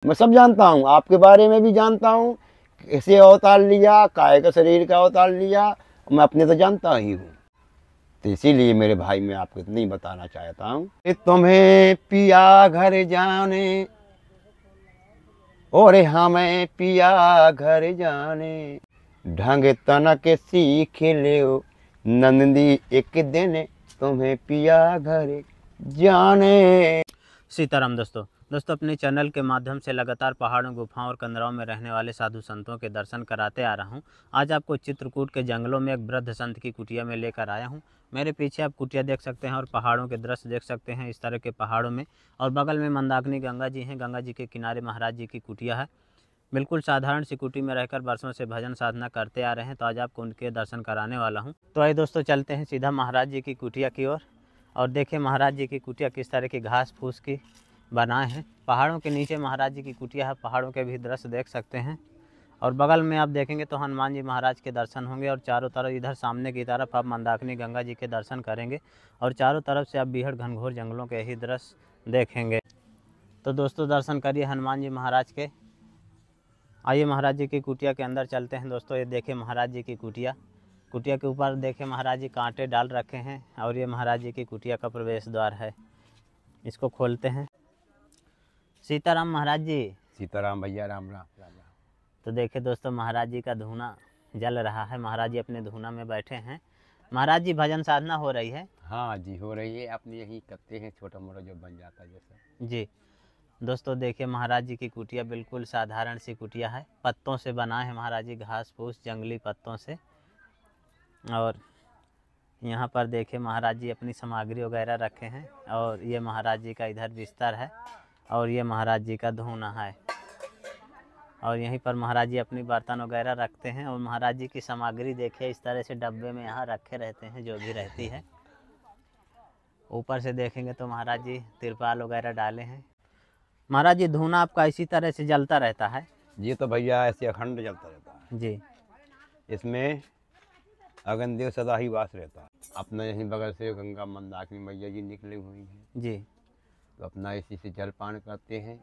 मैं सब जानता हूँ, आपके बारे में भी जानता हूँ, कैसे अवतार लिया, काय का शरीर का अवतार लिया, मैं अपने तो जानता ही हूँ। तो इसीलिए मेरे भाई मैं आपको इतना ही बताना चाहता हूँ कि तुम्हें पिया घर जाने और हमें पिया घर जाने, ढंग तनक सीख ले नंदी एक दिन तुम्हें पिया घर जाने। सीताराम दोस्तों अपने चैनल के माध्यम से लगातार पहाड़ों, गुफाओं और कंदराओं में रहने वाले साधु संतों के दर्शन कराते आ रहा हूं। आज आपको चित्रकूट के जंगलों में एक वृद्ध संत की कुटिया में लेकर आया हूं। मेरे पीछे आप कुटिया देख सकते हैं और पहाड़ों के दृश्य देख सकते हैं इस तरह के पहाड़ों में। और बगल में मंदाकिनी गंगा जी हैं। गंगा जी के किनारे महाराज जी की कुटिया है। बिल्कुल साधारण सी कुटी में रहकर वर्षों से भजन साधना करते आ रहे हैं। तो आज आपको उनके दर्शन कराने वाला हूँ। तो आइए दोस्तों, चलते हैं सीधा महाराज जी की कुटिया की ओर और देखिए महाराज जी की कुटिया किस तरह की घास फूस की बनाए हैं। पहाड़ों के नीचे महाराज जी की कुटिया है। पहाड़ों के भी दृश्य देख सकते हैं। और बगल में आप देखेंगे तो हनुमान जी महाराज के दर्शन होंगे। और चारों तरफ इधर सामने की तरफ आप मंदाकिनी गंगा जी के दर्शन करेंगे। और चारों तरफ से आप बीहड़ घनघोर जंगलों के ही दृश्य देखेंगे। तो दोस्तों, दर्शन करिए हनुमान जी महाराज के। आइए महाराज जी की कुटिया के अंदर चलते हैं। दोस्तों ये देखिए महाराज जी की कुटिया। कुटिया के ऊपर देखिए महाराज जी कांटे डाल रखे हैं। और ये महाराज जी की कुटिया का प्रवेश द्वार है। इसको खोलते हैं। सीताराम महाराज जी। सीताराम भैया, राम राम राम राम। तो देखिए दोस्तों, महाराज जी का धूना जल रहा है। महाराज जी अपने धूना में बैठे हैं। महाराज जी भजन साधना हो रही है। हाँ जी, हो रही है। अपने यही करते हैं, छोटा मोटा जो बन जाता है जैसा। जी दोस्तों, देखिए महाराज जी की कुटिया बिल्कुल साधारण सी कुटिया है। पत्तों से बना है महाराज जी, घास फूस जंगली पत्तों से। और यहाँ पर देखिए महाराज जी अपनी सामग्री वगैरह रखे हैं। और ये महाराज जी का इधर बिस्तर है। और ये महाराज जी का धूना है। और यहीं पर महाराज जी अपनी बर्तन वगैरह रखते हैं। और महाराज जी की सामग्री देखिए इस तरह से डब्बे में यहाँ रखे रहते हैं, जो भी रहती है। ऊपर से देखेंगे तो महाराज जी तिरपाल वगैरह डाले हैं। महाराज जी धूना आपका इसी तरह से जलता रहता है? ये तो भैया ऐसे अखंड चलता रहता है जी। इसमें अगनदेव सदा ही वास रहता है। अपना यहीं बगल से गंगा मंदाकिनी मैया जी निकली हुई हैं जी। तो अपना इसी से जलपान करते हैं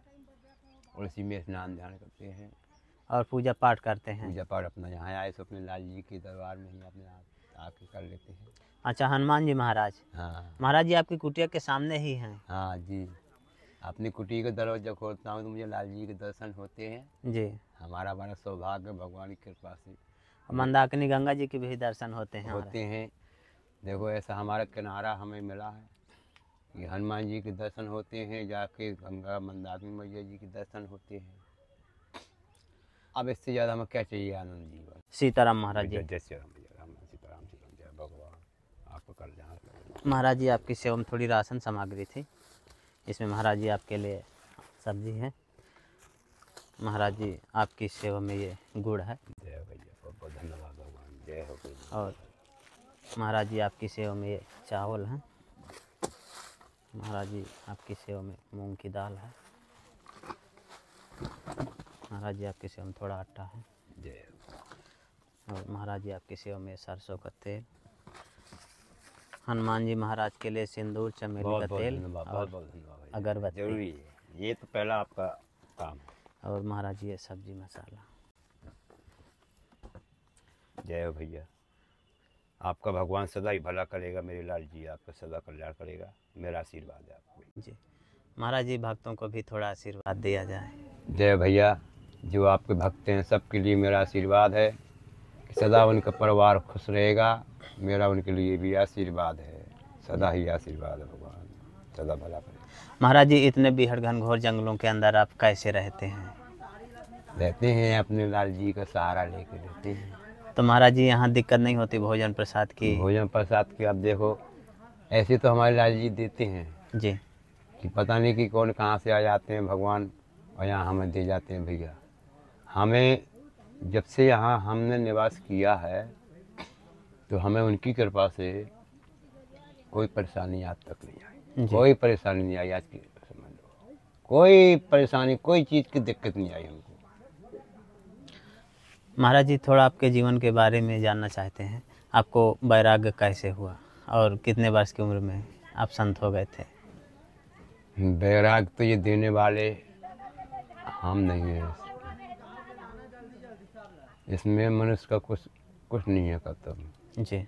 और इसी में स्नान ध्यान करते हैं और पूजा पाठ करते हैं। पूजा पाठ अपना यहाँ आए तो अपने लाल जी के दरबार में ही अपने आप आके कर लेते हैं। अच्छा, हनुमान जी महाराज। हाँ महाराज जी आपकी कुटिया के सामने ही हैं। हाँ जी, अपनी कुटी का दरवाजा खोलता हूँ तो मुझे लाल जी के दर्शन होते हैं। जी। हमारा बड़ा सौभाग्य भगवान की कृपा से मंदाकिनी गंगा जी के भी दर्शन होते हैं। देखो ऐसा हमारा किनारा हमें मिला है कि हनुमान जी के दर्शन होते हैं, जाके गंगा मंदाकिनी मैया जी के दर्शन होते हैं। अब इससे ज़्यादा हमें क्या चाहिए आनंद जीवन। सीताराम महाराज जी। जय श्री राम भैया, राम सीताराम जय भगवान। आपको कर जहाँ महाराज जी आपकी सेवा में थोड़ी राशन सामग्री थी। इसमें महाराज जी आपके लिए सब्जी है। महाराज जी आपकी सेवा में ये गुड़ है। जय भैया, बहुत बहुत धन्यवाद भगवान, जय हो भैया। और महाराज जी आपकी सेवा में ये चावल है। महाराज जी आपकी सेवा में मूंग की दाल है। महाराज जी आपकी सेवा में थोड़ा आटा है। जय। और महाराज जी आपकी सेवा में सरसों का तेल। हनुमान जी महाराज के लिए सिंदूर, चमेली का तेल बहुत बहुत धन्यवाद। अगरबत्ती जरूरी है, ये तो पहला आपका काम है। और महाराज जी ये सब्जी मसाला। जय हो भैया, आपका भगवान सदा ही भला करेगा। मेरे लाल जी आपका सदा कल्याण करेगा, मेरा आशीर्वाद है आपको। जी महाराज जी, भक्तों को भी थोड़ा आशीर्वाद दिया जाए। जय भैया, जो आपके भक्त हैं सबके लिए मेरा आशीर्वाद है कि सदा उनका परिवार खुश रहेगा। मेरा उनके लिए भी आशीर्वाद है, सदा ही आशीर्वाद है। भगवान सदा भला करेगा। महाराज जी इतने बीहड़ घनघोर जंगलों के अंदर आप कैसे रहते हैं? रहते हैं अपने लाल जी का सहारा लेके रहते हैं। तो महाराज जी यहाँ दिक्कत नहीं होती भोजन प्रसाद की? भोजन प्रसाद की आप देखो, ऐसे तो हमारे लाल जी देते हैं जी कि पता नहीं कि कौन कहाँ से आ जाते हैं भगवान और यहाँ हमें दे जाते हैं। भैया हमें जब से यहाँ हमने निवास किया है तो हमें उनकी कृपा से कोई परेशानी आज तक नहीं आई। कोई परेशानी नहीं आई आज की समझ लो, कोई परेशानी, कोई चीज़ की दिक्कत नहीं आई हमको। महाराज जी थोड़ा आपके जीवन के बारे में जानना चाहते हैं। आपको वैराग्य कैसे हुआ और कितने वर्ष की उम्र में आप संत हो गए थे? वैराग तो ये देने वाले हम नहीं है इसमें मनुष्य का कुछ नहीं है कर्तव्य। जी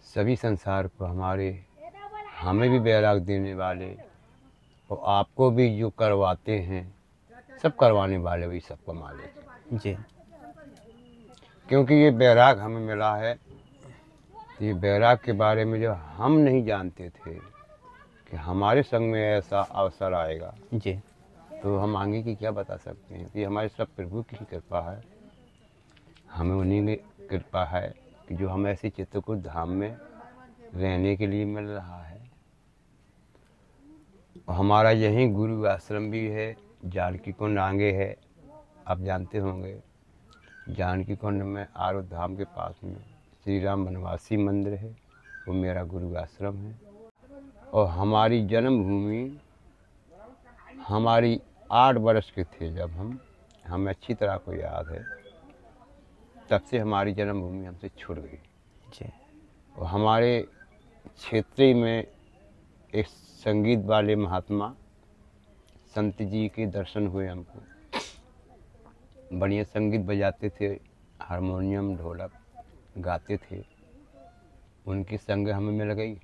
सभी संसार को हमें भी बैराग देने वाले और आपको भी जो करवाते हैं, सब करवाने वाले वही सबका मालिक है। जी क्योंकि ये बैराग हमें मिला है, तो ये बैराग के बारे में जो हम नहीं जानते थे कि हमारे संग में ऐसा अवसर आएगा, जी तो हम आगे की क्या बता सकते हैं। कि हमारे सब प्रभु की कृपा है, हमें उन्हीं की कृपा है कि जो हम ऐसे चित्रकूट धाम में रहने के लिए मिल रहा है। और हमारा यहीं गुरु आश्रम भी है, जानकी कुंड आगे है, आप जानते होंगे। जानकी कुंड में आरो धाम के पास में श्री राम वनवासी मंदिर है, वो मेरा गुरु आश्रम है। और हमारी जन्मभूमि, हमारी 8 वर्ष के थे जब हमें अच्छी तरह को याद है, तब से हमारी जन्मभूमि हमसे छूट गई। जी और हमारे क्षेत्र में एक संगीत वाले महात्मा संत जी के दर्शन हुए हमको। बढ़िया संगीत बजाते थे, हारमोनियम ढोलक गाते थे। उनकी संग हमें मिल गई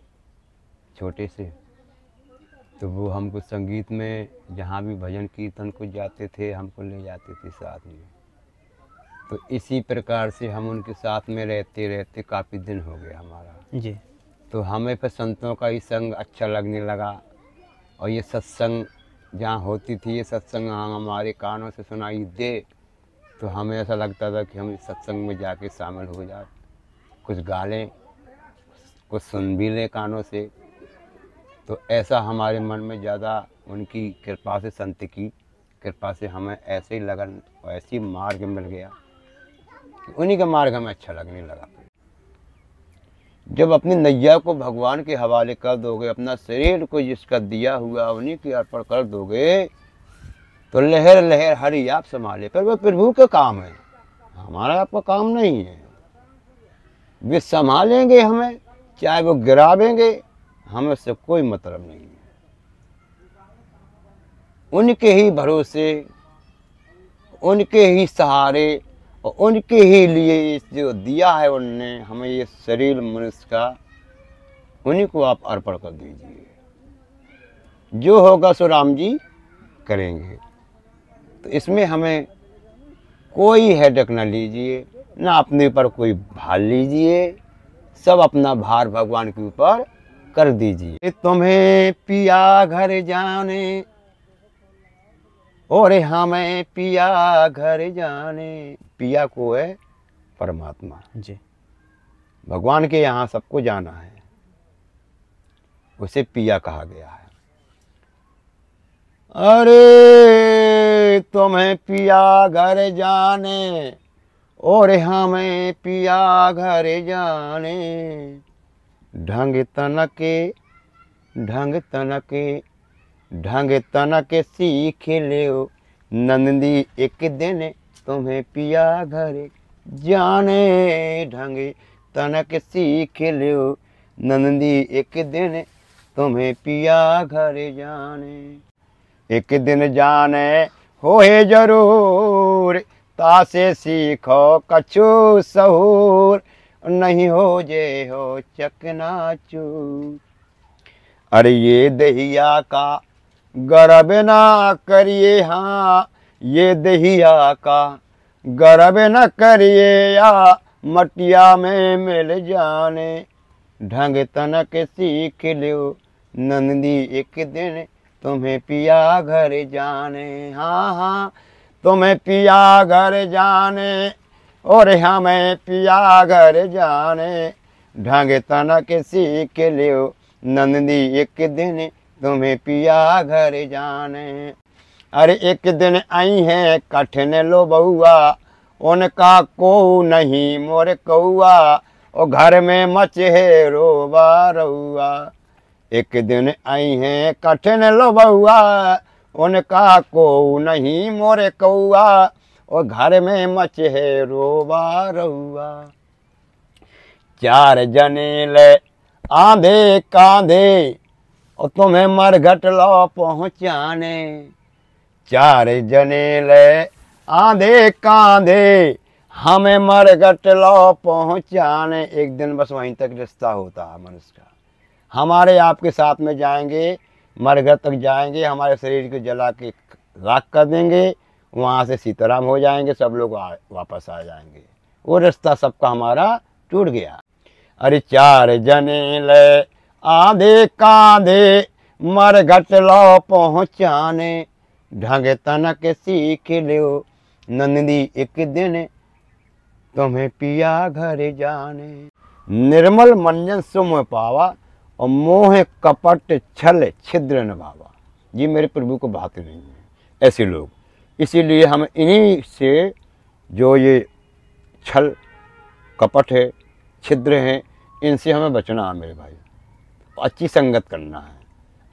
छोटे से, तो वो हमको संगीत में जहाँ भी भजन कीर्तन को जाते थे हमको ले जाते थे साथ में। तो इसी प्रकार से हम उनके साथ में रहते रहते काफ़ी दिन हो गया हमारा। जी तो हमें फिर संतों का ही संग अच्छा लगने लगा। और ये सत्संग जहाँ होती थी, ये सत्संग हमारे कानों से सुनाई दे, तो हमें ऐसा लगता था कि हम इस सत्संग में जाके शामिल हो जाए, कुछ गा लें, कुछ सुन भी लें कानों से। तो ऐसा हमारे मन में ज़्यादा उनकी कृपा से, संत की कृपा से हमें ऐसे ही लगन और ऐसी मार्ग मिल गया कि उन्हीं का मार्ग हमें अच्छा लगने लगा। जब अपनी नैया को भगवान के हवाले कर दोगे, अपना शरीर को जिसका दिया हुआ उन्हीं के अर्पण कर दोगे, तो लहर लहर हरि आप संभाले। पर वह प्रभु का काम है, हमारा आपका काम नहीं है। वे संभालेंगे हमें, चाहे वो गिरावेंगे, हमें उससे कोई मतलब नहीं है। उनके ही भरोसे, उनके ही सहारे और उनके ही लिए जो दिया है उनने हमें ये शरीर मनुष्य का, उन्हीं को आप अर्पण कर दीजिए। जो होगा सो राम जी करेंगे। तो इसमें हमें कोई हेडक न लीजिए, ना अपने ऊपर कोई भार लीजिए, सब अपना भार भगवान के ऊपर कर दीजिए। तुम्हें पिया घर जाने और हमें पिया घर जाने। पिया को है परमात्मा जी भगवान के यहाँ सबको जाना है, उसे पिया कहा गया है। अरे तुम्हें पिया घर जाने और हमें पिया घर जाने। ढंग तनके ढंग तनके ढंग तनके सीख ले नंदी, एक दिन तुम्हें पिया घर जाने। ढंग तनक सीख ले नंदी, एक दिन तुम्हें पिया घर जाने। एक दिन जाने होए जरूर, तासे सीखो कछु सहूर, नहीं हो जे हो चकनाचूर। अरे ये दहिया का गर्व ना करिए, हाँ ये दहिया का गर्व न करिए, या मटिया में मिल जाने। ढंग तनक सीख लो नंदी, एक दिन तुम्हें पिया घर जाने। हाँ हाँ तुम्हें पिया घर जाने और हमें पिया घर जाने। ढंग तनक सीख लो नंदी, एक दिन तुम्हें पिया घर जाने। अरे एक दिन आई है कठिन लो बहुआ, उनका को नहीं मोर कौआ, और घर में मच है रोबा रहुआ। एक दिन आई है कठिन लो बहुआ, उनका को नहीं मोर कौआ, और घर में मच है रोबा रहुआ। चार जने ले आंधे कांधे और तुम्हें मरघट लो पहुँचाने। चार जने ले आंधे कांधे हमें मरघट लो पहुँचाने। एक दिन बस वहीं तक रिश्ता होता है मनुष्य का। हमारे आपके साथ में जाएंगे, मरघट तक जाएंगे, हमारे शरीर को जला के राख कर देंगे, वहाँ से सीताराम हो जाएंगे, सब लोग वापस आ जाएंगे। वो रास्ता सबका हमारा टूट गया। अरे चार जने ले आधे कांधे मरघट लो पहुँचाने। ढंग तनक सीख लो नंदी एक दिन तुम्हें पिया घर जाने। निर्मल मंजन सुम पावा और मोह कपट छल छिद्र न भावा। ये मेरे प्रभु को भाते नहीं है ऐसे लोग। इसीलिए हम इन्हीं से जो ये छल कपट है, छिद्र हैं, इनसे हमें बचना है मेरे भाई। अच्छी संगत करना है,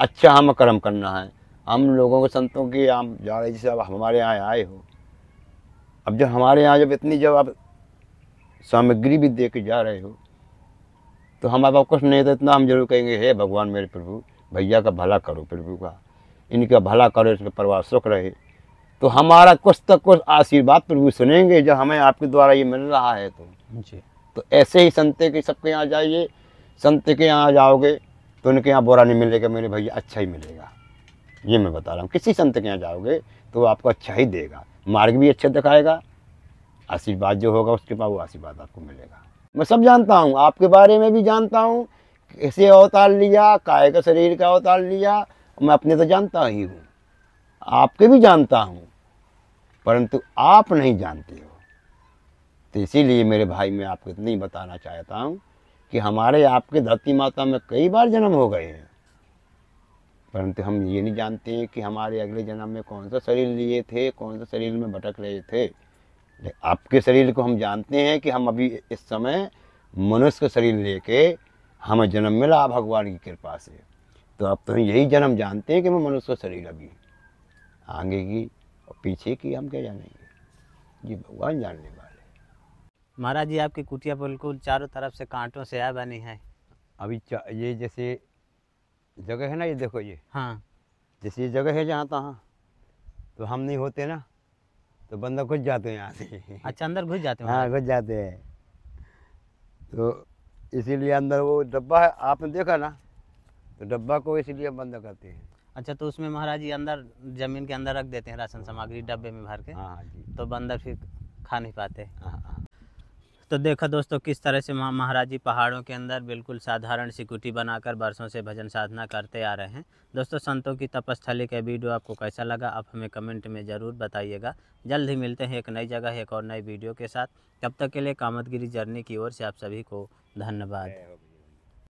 अच्छा हम कर्म करना है। हम लोगों को संतों की आप जा रहे, जैसे अब हमारे यहाँ आए हो, अब जब हमारे यहाँ जब इतनी जब आप सामग्री भी दे के जा रहे हो तो हमारे पास कुछ नहीं तो इतना हम जरूर कहेंगे, हे भगवान मेरे प्रभु भैया का भला करो, प्रभु का इनका भला करो, इसमें परिवार सुख रहे। तो हमारा कुछ तक कुछ आशीर्वाद प्रभु सुनेंगे जब हमें आपके द्वारा ये मिल रहा है। तो ऐसे ही संत के सबके यहाँ जाइए, संत के यहाँ जाओगे तो उनके यहाँ बुरा नहीं मिलेगा मेरे भैया, अच्छा ही मिलेगा। ये मैं बता रहा हूँ, किसी संत के यहाँ जाओगे तो वो आपको अच्छा ही देगा, मार्ग भी अच्छा दिखाएगा, आशीर्वाद जो होगा उसके बाद वो आशीर्वाद आपको मिलेगा। मैं सब जानता हूँ, आपके बारे में भी जानता हूँ, कैसे अवतार लिया, काय का शरीर का अवतार लिया, मैं अपने तो जानता ही हूँ, आपके भी जानता हूँ, परंतु आप नहीं जानते हो। तो इसीलिए मेरे भाई मैं आपको इतना ही बताना चाहता हूँ कि हमारे आपके धरती माता में कई बार जन्म हो गए हैं, परंतु हम ये नहीं जानते हैं कि हमारे अगले जन्म में कौन सा शरीर लिए थे, कौन सा शरीर में भटक रहे थे। आपके शरीर को हम जानते हैं कि हम अभी इस समय मनुष्य का शरीर लेके हमें जन्म मिला भगवान की कृपा से। तो अब तो यही जन्म जानते हैं कि मैं मनुष्य का शरीर अभी आगे की और पीछे की हम क्या जानेंगे, ये भगवान जानने वाले। महाराज जी आपकी कुटिया बिल्कुल चारों तरफ से कांटों से आ बनी है। अभी ये जैसे जगह है ना, ये देखो ये, हाँ जैसे ये जगह है जहाँ तहाँ, तो हम नहीं होते ना तो बंदा घुस जाते हैं यहाँ से। अच्छा अंदर घुस जाते हैं? हाँ घुस जाते हैं। तो इसीलिए अंदर वो डब्बा है, आपने देखा ना, तो डब्बा को इसीलिए बंद करते हैं। अच्छा तो उसमें महाराज जी अंदर जमीन के अंदर रख देते हैं राशन सामग्री डब्बे में भर के? हाँ जी। तो बंदर फिर खा नहीं पाते। हाँ। तो देखा दोस्तों किस तरह से महाराज जी पहाड़ों के अंदर बिल्कुल साधारण सी कुटी बनाकर वर्षों से भजन साधना करते आ रहे हैं। दोस्तों संतों की तपस्थली का वीडियो आपको कैसा लगा आप हमें कमेंट में ज़रूर बताइएगा। जल्द ही मिलते हैं एक नई जगह एक और नई वीडियो के साथ। तब तक के लिए कामतगिरी जर्नी की ओर से आप सभी को धन्यवाद।